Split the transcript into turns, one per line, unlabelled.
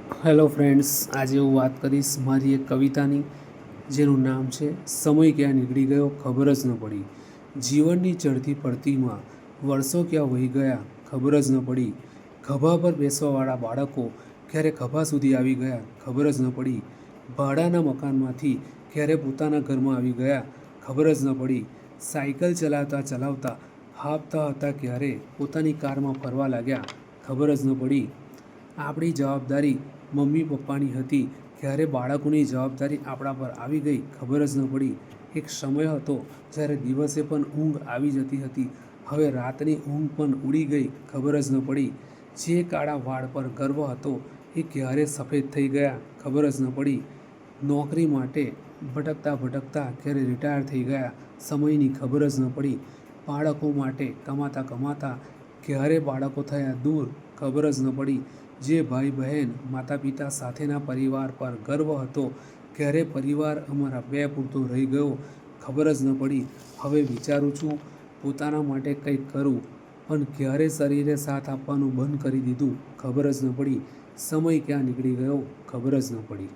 Hello friends, આજે હું વાત કરીશ મારી એક કવિતાની, જેનું નામ છે સમય ક્યાં નીકળી ગયો ખબર જ ન પડી. જીવનની ચડતી પડતીમાં વર્ષો ક્યાં વહી ગયા ખબર જ ન પડી. ખભા પર બેસવાવાળા બાળકો ક્યારે ખભા સુધી આવી ગયા ખબર જ ન પડી. ભાડાના મકાનમાંથી ક્યારે પોતાના ઘરમાં આવી ગયા ખબર જ ન પડી. સાયકલ ચલાવતા ચલાવતા હાંફતા હતા ક્યારે પોતાની કારમાં ફરવા લાગ્યા ખબર જ ન પડી. આપણી જવાબદારી મમ્મી પપ્પાની હતી, ક્યારે બાળકોની જવાબદારી આપણા પર આવી ગઈ ખબર જ ન પડી. એક સમય હતો જ્યારે દિવસે પણ ઊંઘ આવી જતી હતી, હવે રાતની ઊંઘ પણ ઉડી ગઈ ખબર જ ન પડી. જે કાળા વાળ પર ગર્વ હતો એ ક્યારે સફેદ થઈ ગયા ખબર જ ન પડી. નોકરી માટે ભટકતા ભટકતા ક્યારે રિટાયર થઈ ગયા સમયની ખબર જ ન પડી. બાળકો માટે કમાતા કમાતા ક્યારે બાળકો થયા દૂર ખબર જ ન પડી. જે ભાઈ બહેન માતા પિતા સાથેના પરિવાર પર ગર્વ હતો, ક્યારે પરિવાર અમારા બે પૂરતો રહી ગયો ખબર જ ન પડી. હવે વિચારું છું પોતાના માટે કંઈક કરું, પણ ક્યારે શરીરે સાથ આપવાનું બંધ કરી દીધું ખબર જ ન પડી. સમય ક્યાં નીકળી ગયો ખબર જ ન પડી.